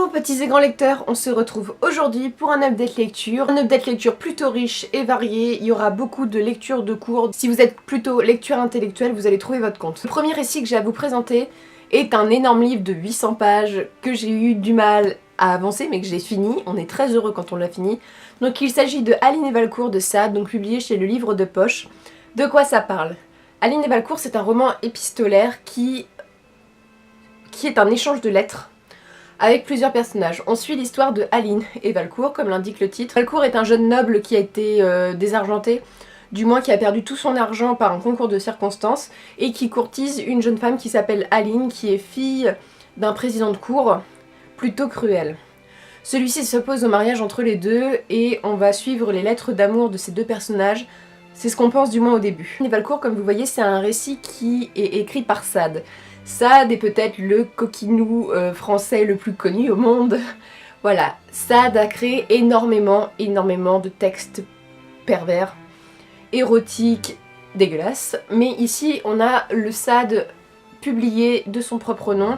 Bonjour petits et grands lecteurs, on se retrouve aujourd'hui pour un update lecture. Un update lecture plutôt riche et varié, il y aura beaucoup de lectures de cours. Si vous êtes plutôt lecture intellectuelle, vous allez trouver votre compte. Le premier récit que j'ai à vous présenter est un énorme livre de 800 pages que j'ai eu du mal à avancer mais que j'ai fini. On est très heureux quand on l'a fini. Donc il s'agit de Aline et Valcourt de Sade, donc publié chez Le Livre de Poche. De quoi ça parle? Aline et Valcourt, c'est un roman épistolaire qui est un échange de lettres avec plusieurs personnages. On suit l'histoire de Aline et Valcourt, comme l'indique le titre. Valcourt est un jeune noble qui a été désargenté, du moins qui a perdu tout son argent par un concours de circonstances, et qui courtise une jeune femme qui s'appelle Aline, qui est fille d'un président de cour plutôt cruel. Celui-ci s'oppose au mariage entre les deux, et on va suivre les lettres d'amour de ces deux personnages. C'est ce qu'on pense du moins au début. Aline et Valcourt, comme vous voyez, c'est un récit qui est écrit par Sade. Sade est peut-être le coquinou français le plus connu au monde. Voilà, Sade a créé énormément de textes pervers, érotiques, dégueulasses. Mais ici, on a le Sade publié de son propre nom.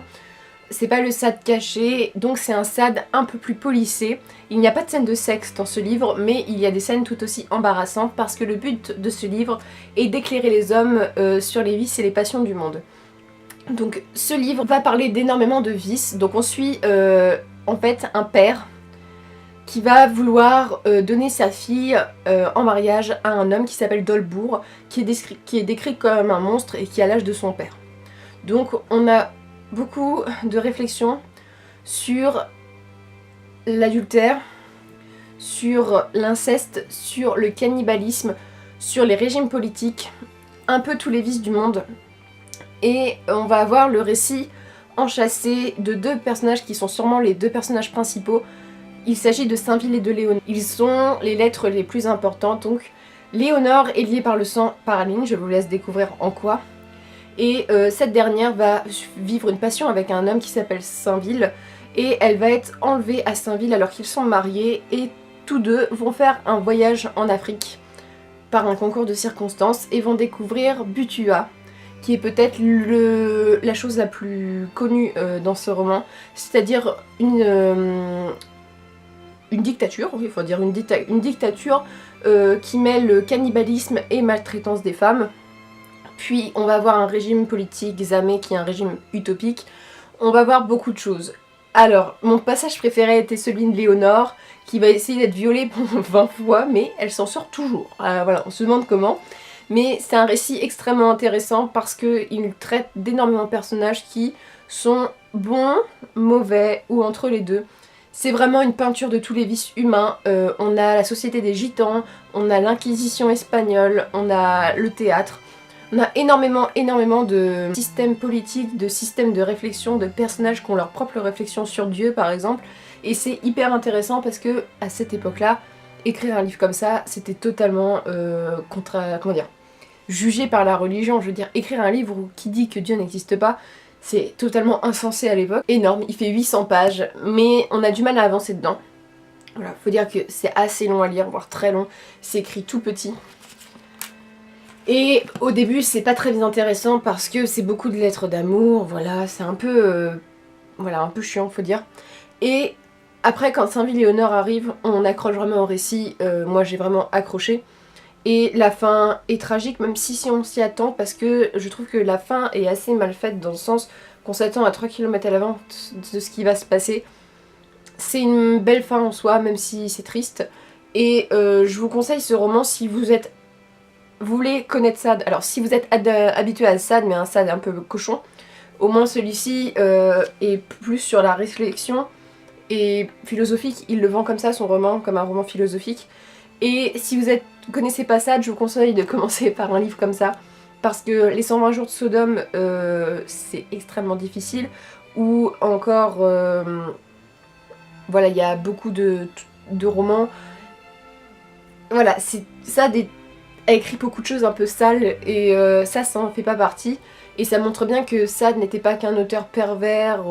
C'est pas le Sade caché, donc c'est un Sade un peu plus polissé. Il n'y a pas de scène de sexe dans ce livre, mais il y a des scènes tout aussi embarrassantes parce que le but de ce livre est d'éclairer les hommes sur les vices et les passions du monde. Donc ce livre va parler d'énormément de vices. Donc on suit en fait un père qui va vouloir donner sa fille en mariage à un homme qui s'appelle Dolbourg, qui est décrit comme un monstre et qui a l'âge de son père. Donc on a beaucoup de réflexions sur l'adultère, sur l'inceste, sur le cannibalisme, sur les régimes politiques, un peu tous les vices du monde. Et on va avoir le récit enchâssé de deux personnages qui sont sûrement les deux personnages principaux. Il s'agit de Sainville et de Léonore. Ils sont les lettres les plus importantes. Donc Léonore est liée par le sang par Aline, je vous laisse découvrir en quoi. Et cette dernière va vivre une passion avec un homme qui s'appelle Sainville. Et elle va être enlevée à Sainville alors qu'ils sont mariés. Et tous deux vont faire un voyage en Afrique par un concours de circonstances et vont découvrir Butua, qui est peut-être la chose la plus connue dans ce roman, c'est-à-dire une dictature, il faut dire une dictature qui mêle cannibalisme et maltraitance des femmes. Puis on va avoir un régime politique, Zamé, qui est un régime utopique. On va voir beaucoup de choses. Alors, mon passage préféré était celui de Léonore, qui va essayer d'être violée pendant 20 fois, mais elle s'en sort toujours. Voilà, on se demande comment. Mais c'est un récit extrêmement intéressant parce qu'il traite d'énormément de personnages qui sont bons, mauvais ou entre les deux. C'est vraiment une peinture de tous les vices humains. On a la société des gitans, on a l'inquisition espagnole, on a le théâtre. On a énormément de systèmes politiques, de systèmes de réflexion, de personnages qui ont leur propre réflexion sur Dieu par exemple. Et c'est hyper intéressant parce que à cette époque-là, écrire un livre comme ça, c'était totalement jugé par la religion. Je veux dire, écrire un livre qui dit que Dieu n'existe pas, c'est totalement insensé à l'époque. Énorme, il fait 800 pages, mais on a du mal à avancer dedans. Voilà, faut dire que c'est assez long à lire, voire très long. C'est écrit tout petit. Et au début, c'est pas très intéressant parce que c'est beaucoup de lettres d'amour, voilà, c'est un peu chiant, faut dire. Et après, quand Sainville et Léonore arrivent, on accroche vraiment au récit. Moi, j'ai vraiment accroché. Et la fin est tragique, même si on s'y attend, parce que je trouve que la fin est assez mal faite dans le sens qu'on s'attend à 3 km à l'avance de ce qui va se passer. C'est une belle fin en soi, même si c'est triste. Et je vous conseille ce roman si vous voulez connaître Sade. Alors si vous êtes habitué à Sade, mais un Sade un peu cochon, au moins celui-ci est plus sur la réflexion et philosophique. Il le vend comme ça, son roman, comme un roman philosophique. Et si vous connaissez pas Sade, je vous conseille de commencer par un livre comme ça, parce que les 120 jours de Sodome, c'est extrêmement difficile, ou encore, voilà, il y a beaucoup de romans. Voilà, Sade a écrit beaucoup de choses un peu sales, et ça en fait pas partie. Et ça montre bien que Sade n'était pas qu'un auteur pervers,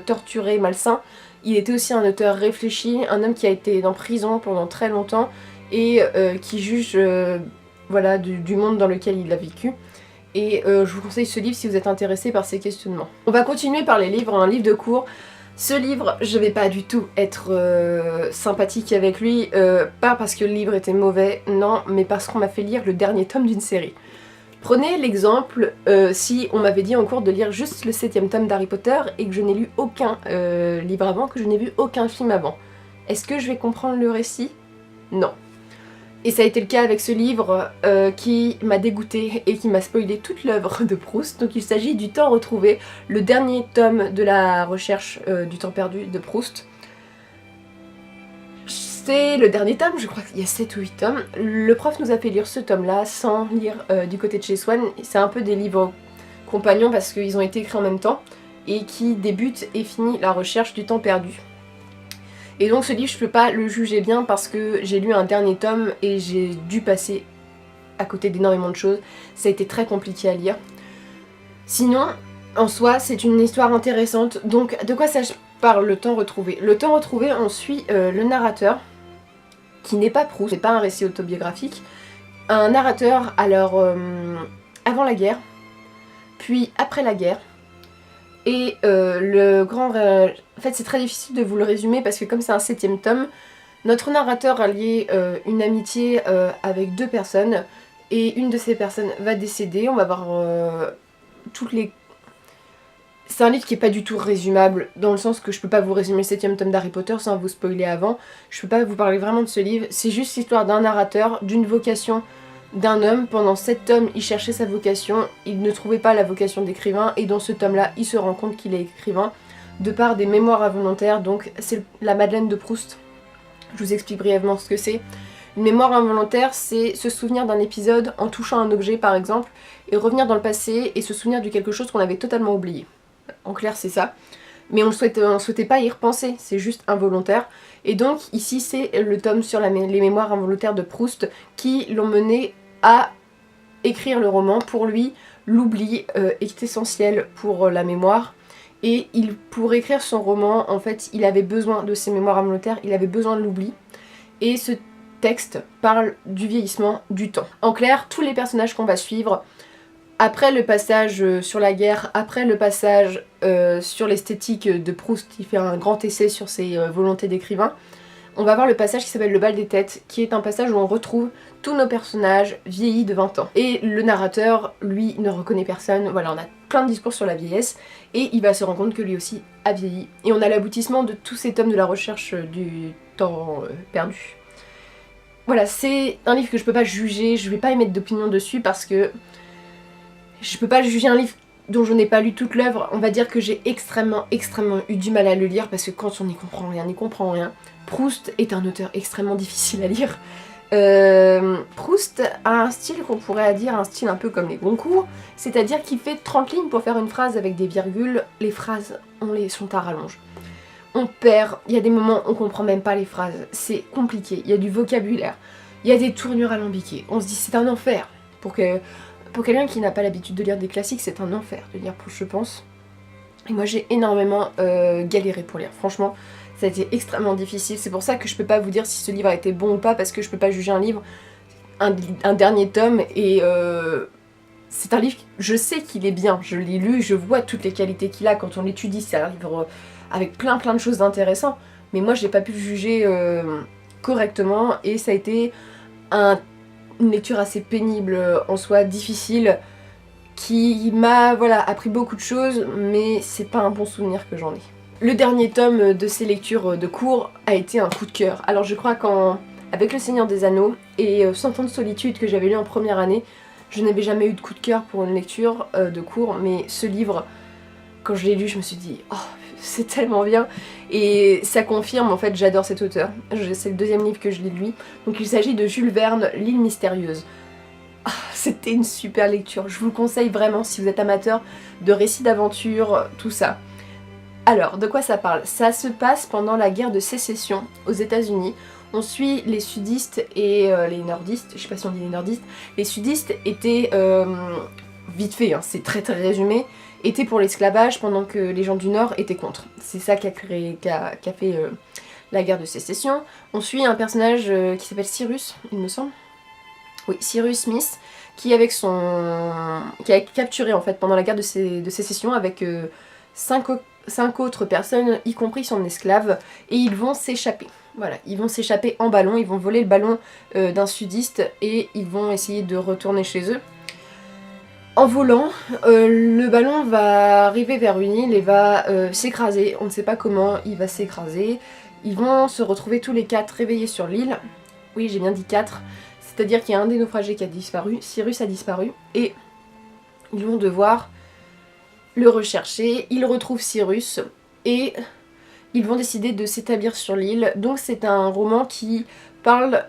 torturé, malsain. Il était aussi un auteur réfléchi, un homme qui a été en prison pendant très longtemps, et qui juge voilà, du monde dans lequel il a vécu. Et je vous conseille ce livre si vous êtes intéressé par ces questionnements. On va continuer par les livres, un livre de cours. Ce livre, je vais pas du tout être sympathique avec lui, pas parce que le livre était mauvais, non, mais parce qu'on m'a fait lire le dernier tome d'une série. Prenez l'exemple si on m'avait dit en cours de lire juste le 7ème tome d'Harry Potter et que je n'ai lu aucun livre avant, que je n'ai vu aucun film avant. Est-ce que je vais comprendre le récit? Non. Et ça a été le cas avec ce livre qui m'a dégoûtée et qui m'a spoilé toute l'œuvre de Proust. Donc il s'agit du Temps retrouvé, le dernier tome de la recherche du temps perdu de Proust. C'est le dernier tome, je crois qu'il y a 7 ou 8 tomes. Le prof nous a fait lire ce tome-là sans lire du côté de chez Swan. C'est un peu des livres compagnons parce qu'ils ont été écrits en même temps et qui débutent et finissent la recherche du temps perdu. Et donc ce livre, je peux pas le juger bien parce que j'ai lu un dernier tome et j'ai dû passer à côté d'énormément de choses. Ça a été très compliqué à lire. Sinon, en soi, c'est une histoire intéressante. Donc de quoi ça parle, le temps retrouvé? Le temps retrouvé, on suit le narrateur, qui n'est pas Proust, c'est pas un récit autobiographique. Un narrateur, alors, avant la guerre, puis après la guerre. Et le grand... En fait, c'est très difficile de vous le résumer parce que comme c'est un 7ème tome, notre narrateur a lié une amitié avec 2 personnes et une de ces personnes va décéder. On va voir toutes les... C'est un livre qui est pas du tout résumable, dans le sens que je peux pas vous résumer le 7ème tome d'Harry Potter sans vous spoiler avant. Je peux pas vous parler vraiment de ce livre. C'est juste l'histoire d'un narrateur, d'une vocation d'un homme. Pendant 7 tomes, il cherchait sa vocation, il ne trouvait pas la vocation d'écrivain, et dans ce tome-là, il se rend compte qu'il est écrivain, de par des mémoires involontaires. Donc c'est la Madeleine de Proust. Je vous explique brièvement ce que c'est. Une mémoire involontaire, c'est se souvenir d'un épisode en touchant un objet par exemple, et revenir dans le passé et se souvenir de quelque chose qu'on avait totalement oublié. En clair, c'est ça. Mais on ne souhaitait pas y repenser, c'est juste involontaire. Et donc ici c'est le tome sur les mémoires involontaires de Proust qui l'ont mené à écrire le roman. Pour lui, l'oubli est essentiel pour la mémoire. Et pour écrire son roman, en fait, il avait besoin de ses mémoires involontaires, il avait besoin de l'oubli. Et ce texte parle du vieillissement, du temps. En clair, tous les personnages qu'on va suivre, après le passage sur la guerre, après le passage sur l'esthétique de Proust, qui fait un grand essai sur ses volontés d'écrivain, on va voir le passage qui s'appelle le bal des têtes, qui est un passage où on retrouve tous nos personnages vieillis de 20 ans. Et le narrateur, lui, ne reconnaît personne. Voilà, on a plein de discours sur la vieillesse, et il va se rendre compte que lui aussi a vieilli. Et on a l'aboutissement de tous ces tomes de la recherche du temps perdu. Voilà, c'est un livre que je peux pas juger, je vais pas émettre d'opinion dessus parce que je peux pas juger un livre dont je n'ai pas lu toute l'œuvre. On va dire que j'ai extrêmement eu du mal à le lire parce que quand on n'y comprend rien, Proust est un auteur extrêmement difficile à lire. Proust a un style qu'on pourrait dire un style un peu comme les Goncourt, c'est-à-dire qu'il fait 30 lignes pour faire une phrase avec des virgules. Les phrases sont à rallonge. On perd, il y a des moments où on comprend même pas les phrases, c'est compliqué, il y a du vocabulaire, il y a des tournures alambiquées. On se dit c'est un enfer. Pour quelqu'un qui n'a pas l'habitude de lire des classiques, c'est un enfer de lire Proust, je pense. Et moi j'ai énormément galéré pour lire, franchement. Ça a été extrêmement difficile, c'est pour ça que je peux pas vous dire si ce livre a été bon ou pas, parce que je peux pas juger un livre, un dernier tome, et c'est un livre, je sais qu'il est bien, je l'ai lu, je vois toutes les qualités qu'il a quand on l'étudie, c'est un livre avec plein de choses intéressantes, mais moi j'ai pas pu le juger correctement, et ça a été une lecture assez pénible en soi, difficile, qui m'a appris beaucoup de choses, mais c'est pas un bon souvenir que j'en ai. Le dernier tome de ces lectures de cours a été un coup de cœur. Alors je crois qu'avec Le Seigneur des Anneaux et 100 ans de solitude que j'avais lu en première année, je n'avais jamais eu de coup de cœur pour une lecture de cours, mais ce livre, quand je l'ai lu, je me suis dit « Oh, c'est tellement bien !» Et ça confirme, en fait, j'adore cet auteur. C'est le 2e livre que je lis de lui. Donc il s'agit de Jules Verne, L'île mystérieuse. Oh, c'était une super lecture, je vous le conseille vraiment si vous êtes amateur de récits d'aventure, tout ça. Alors, de quoi ça parle? Ça se passe pendant la guerre de sécession aux États-Unis. On suit les sudistes et les nordistes, je sais pas si on dit les nordistes. Les sudistes étaient, vite fait, hein, c'est très résumé, étaient pour l'esclavage pendant que les gens du nord étaient contre. C'est ça qui a fait la guerre de sécession. On suit un personnage qui s'appelle Cyrus, il me semble. Oui, Cyrus Smith, qui a capturé en fait pendant la guerre de sécession avec 5 5 autres personnes, y compris son esclave, et ils vont s'échapper. Voilà, ils vont s'échapper en ballon, ils vont voler le ballon d'un sudiste et ils vont essayer de retourner chez eux. En volant, le ballon va arriver vers une île et va s'écraser. On ne sait pas comment il va s'écraser. Ils vont se retrouver tous les 4 réveillés sur l'île. Oui, j'ai bien dit 4. C'est-à-dire qu'il y a un des naufragés qui a disparu, Cyrus a disparu, et ils vont devoir le rechercher. Ils retrouvent Cyrus et ils vont décider de s'établir sur l'île. Donc c'est un roman qui parle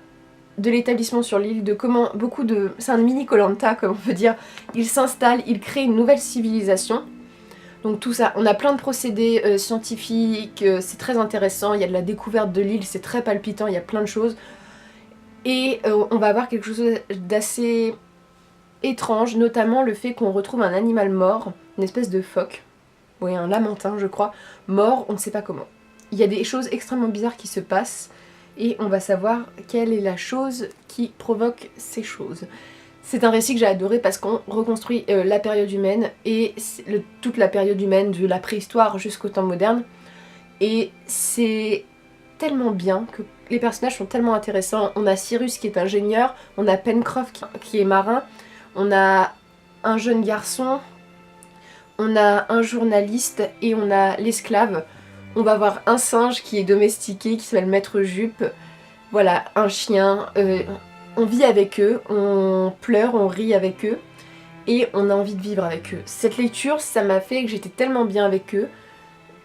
de l'établissement sur l'île, de comment c'est un mini Koh-Lanta comme on peut dire. Ils s'installent, ils créent une nouvelle civilisation. Donc tout ça, on a plein de procédés scientifiques, c'est très intéressant, il y a de la découverte de l'île, c'est très palpitant, il y a plein de choses. Et on va avoir quelque chose d'assez étrange, notamment le fait qu'on retrouve un animal mort, une espèce de phoque, oui un lamantin je crois, mort, on ne sait pas comment. Il y a des choses extrêmement bizarres qui se passent, et on va savoir quelle est la chose qui provoque ces choses. C'est un récit que j'ai adoré parce qu'on reconstruit la période humaine et toute la période humaine de la préhistoire jusqu'au temps moderne. Et c'est tellement bien que les personnages sont tellement intéressants. On a Cyrus qui est ingénieur, on a Pencroff qui est marin, on a un jeune garçon, on a un journaliste et on a l'esclave. On va avoir un singe qui est domestiqué, qui s'appelle Maître Jup. Voilà, un chien. On vit avec eux, on pleure, on rit avec eux. Et on a envie de vivre avec eux. Cette lecture, ça m'a fait que j'étais tellement bien avec eux.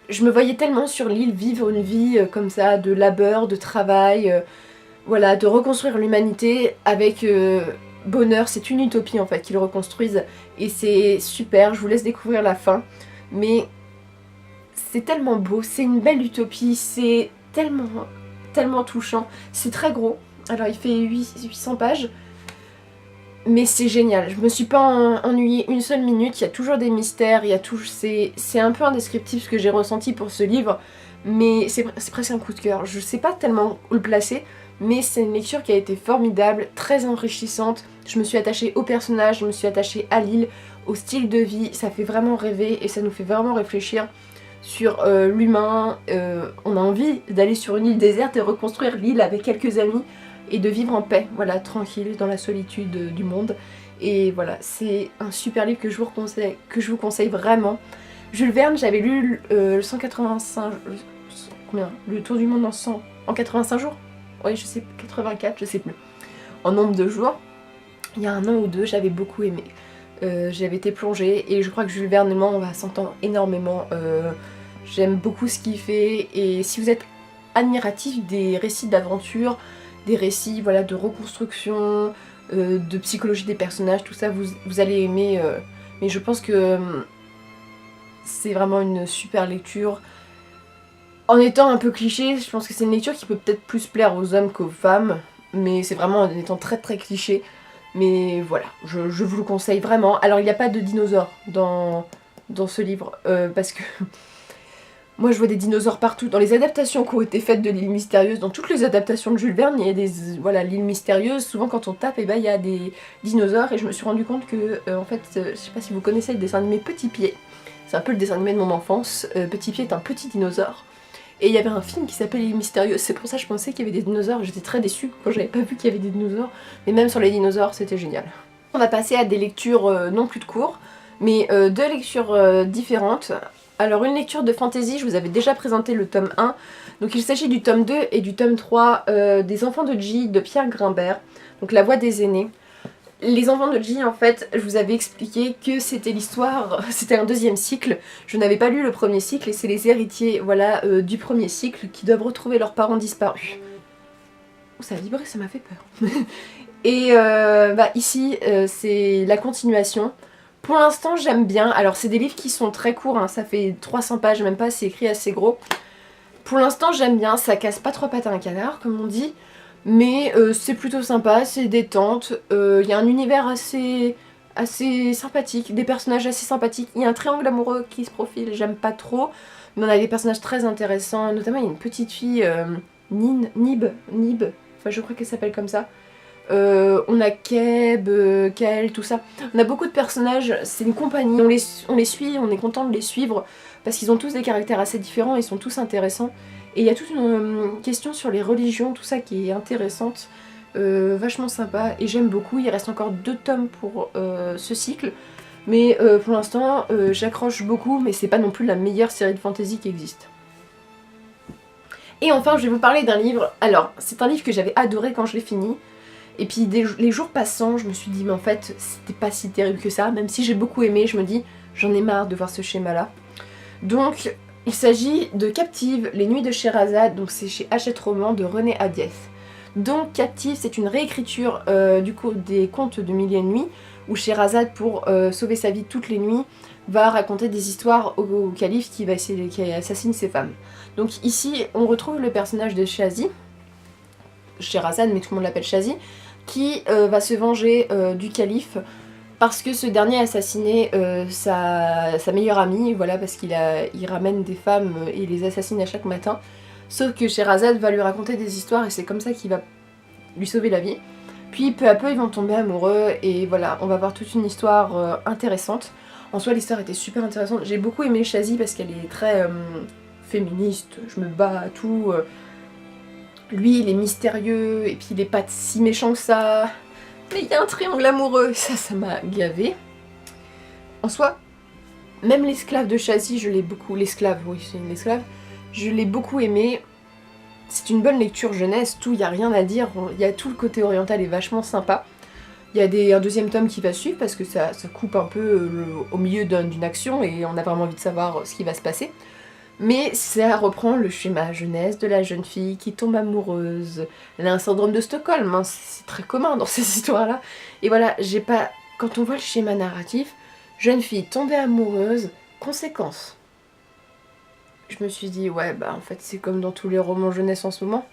Je me voyais tellement sur l'île vivre une vie comme ça, de labeur, de travail. Voilà, de reconstruire l'humanité avec bonheur. C'est une utopie en fait qu'ils reconstruisent. Et c'est super, je vous laisse découvrir la fin. Mais c'est tellement beau, c'est une belle utopie, c'est tellement touchant. C'est très gros, alors il fait 800 pages, mais c'est génial. Je me suis pas ennuyée une seule minute, il y a toujours des mystères, c'est un peu indescriptible ce que j'ai ressenti pour ce livre, mais c'est presque un coup de cœur. Je sais pas tellement où le placer, mais c'est une lecture qui a été formidable, très enrichissante. Je me suis attachée aux personnages, je me suis attachée à l'île, au style de vie, ça fait vraiment rêver et ça nous fait vraiment réfléchir sur l'humain. On a envie d'aller sur une île déserte et reconstruire l'île avec quelques amis et de vivre en paix, voilà, tranquille, dans la solitude du monde. Et voilà, c'est un super livre que je vous conseille vraiment. Jules Verne, j'avais lu le 185... Combien? Le Tour du monde en 85 jours? Oui, je sais, 84, je sais plus. En nombre de jours. Il y a 1 an ou 2, j'avais beaucoup aimé. J'avais été plongée et je crois que Jules Verne et moi, on va s'entendre énormément. J'aime beaucoup ce qu'il fait, et si vous êtes admiratif des récits d'aventure, des récits voilà, de reconstruction, de psychologie des personnages, tout ça, vous allez aimer. Mais je pense que c'est vraiment une super lecture. En étant un peu cliché, je pense que c'est une lecture qui peut peut-être plus plaire aux hommes qu'aux femmes, mais c'est vraiment en étant très très cliché. Mais voilà, je vous le conseille vraiment. Alors il n'y a pas de dinosaures dans ce livre, parce que moi je vois des dinosaures partout. Dans les adaptations qui ont été faites de l'île mystérieuse, dans toutes les adaptations de Jules Verne, il y a des... Voilà, l'île mystérieuse, souvent quand on tape, et ben, il y a des dinosaures, et je me suis rendu compte que, en fait, je sais pas si vous connaissez le dessin animé Petit Pied. C'est un peu le dessin animé de mon enfance. Petit Pied est un petit dinosaure. Et il y avait un film qui s'appelait L'île mystérieuse, c'est pour ça que je pensais qu'il y avait des dinosaures, j'étais très déçue quand j'avais pas vu qu'il y avait des dinosaures, mais même sur les dinosaures c'était génial. On va passer à des lectures non plus de cours, mais 2 lectures différentes. Alors une lecture de fantasy, je vous avais déjà présenté le tome 1, donc il s'agit du tome 2 et du tome 3 des Enfants de J de Pierre Grimbert, donc La Voix des aînés. Les Enfants de J, en fait, je vous avais expliqué que c'était l'histoire, c'était un 2e cycle. Je n'avais pas lu le 1er cycle et c'est les héritiers, voilà, du 1er cycle qui doivent retrouver leurs parents disparus. Oh, ça a vibré, ça m'a fait peur. Et bah, ici, c'est la continuation. Pour l'instant, j'aime bien. Alors, c'est des livres qui sont très courts, hein, ça fait 300 pages, même pas, c'est écrit assez gros. Pour l'instant, j'aime bien, ça casse pas 3 pattes à un canard, comme on dit. Mais c'est plutôt sympa, c'est détente, il y a un univers assez sympathique, des personnages assez sympathiques, il y a un triangle amoureux qui se profile, j'aime pas trop, mais on a des personnages très intéressants, notamment il y a une petite fille, Nib, enfin je crois qu'elle s'appelle comme ça, on a Keb, Kel, tout ça, on a beaucoup de personnages, c'est une compagnie, on les suit, on est content de les suivre parce qu'ils ont tous des caractères assez différents, ils sont tous intéressants. Et il y a toute une question sur les religions, tout ça qui est intéressante, vachement sympa, et j'aime beaucoup. Il reste encore 2 tomes pour ce cycle, mais pour l'instant j'accroche beaucoup, mais c'est pas non plus la meilleure série de fantasy qui existe. Et enfin je vais vous parler d'un livre, alors c'est un livre que j'avais adoré quand je l'ai fini, et puis les jours passant je me suis dit mais en fait c'était pas si terrible que ça, même si j'ai beaucoup aimé, je me dis j'en ai marre de voir ce schéma là. Donc il s'agit de Captive, les nuits de Scheherazade, donc c'est chez Hachette Roman de René Hadieth. Donc Captive c'est une réécriture du coup des contes de Mille et une nuits, où Scheherazade pour sauver sa vie toutes les nuits va raconter des histoires au calife qui assassine ses femmes. Donc ici on retrouve le personnage de Shazi, Scheherazade mais tout le monde l'appelle Shazi, qui va se venger du calife parce que ce dernier a assassiné sa meilleure amie, voilà, parce qu'il ramène des femmes et les assassine à chaque matin. Sauf que Scheherazade va lui raconter des histoires et c'est comme ça qu'il va lui sauver la vie. Puis peu à peu ils vont tomber amoureux et voilà, on va voir toute une histoire intéressante. En soi l'histoire était super intéressante, j'ai beaucoup aimé Shazi parce qu'elle est très féministe, je me bats à tout. Lui il est mystérieux et puis il est pas si méchant que ça. Mais il y a un triangle amoureux, ça m'a gavé. En soi, même l'esclave de Shazi, je l'ai beaucoup... L'esclave, oui c'est une esclave. Je l'ai beaucoup aimé. C'est une bonne lecture jeunesse, tout, il n'y a rien à dire. Il y a tout le côté oriental est vachement sympa. Il y a un 2e tome qui va suivre parce que ça coupe un peu au milieu d'une action et on a vraiment envie de savoir ce qui va se passer. Mais ça reprend le schéma jeunesse de la jeune fille qui tombe amoureuse. Elle a un syndrome de Stockholm, hein, c'est très commun dans ces histoires-là. Et voilà, quand on voit le schéma narratif, jeune fille tombée amoureuse, conséquence. Je me suis dit, ouais, bah en fait c'est comme dans tous les romans jeunesse en ce moment.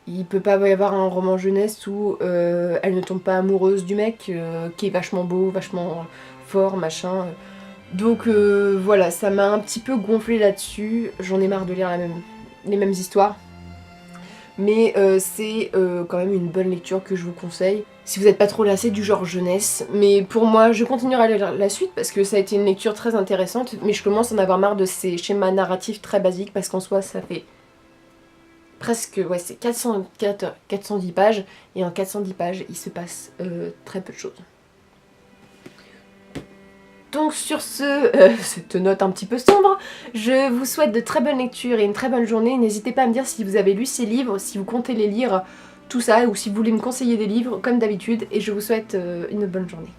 Il peut pas y avoir un roman jeunesse où elle ne tombe pas amoureuse du mec qui est vachement beau, vachement fort, machin. Donc voilà, ça m'a un petit peu gonflé là-dessus, j'en ai marre de lire les mêmes histoires. Mais c'est quand même une bonne lecture que je vous conseille, si vous n'êtes pas trop lassé du genre jeunesse. Mais pour moi, je continuerai à lire la suite parce que ça a été une lecture très intéressante, mais je commence à en avoir marre de ces schémas narratifs très basiques parce qu'en soi ça fait presque, ouais c'est 410 pages, et en 410 pages il se passe très peu de choses. Donc sur cette note un petit peu sombre, je vous souhaite de très bonnes lectures et une très bonne journée. N'hésitez pas à me dire si vous avez lu ces livres, si vous comptez les lire, tout ça, ou si vous voulez me conseiller des livres, comme d'habitude, et je vous souhaite une bonne journée.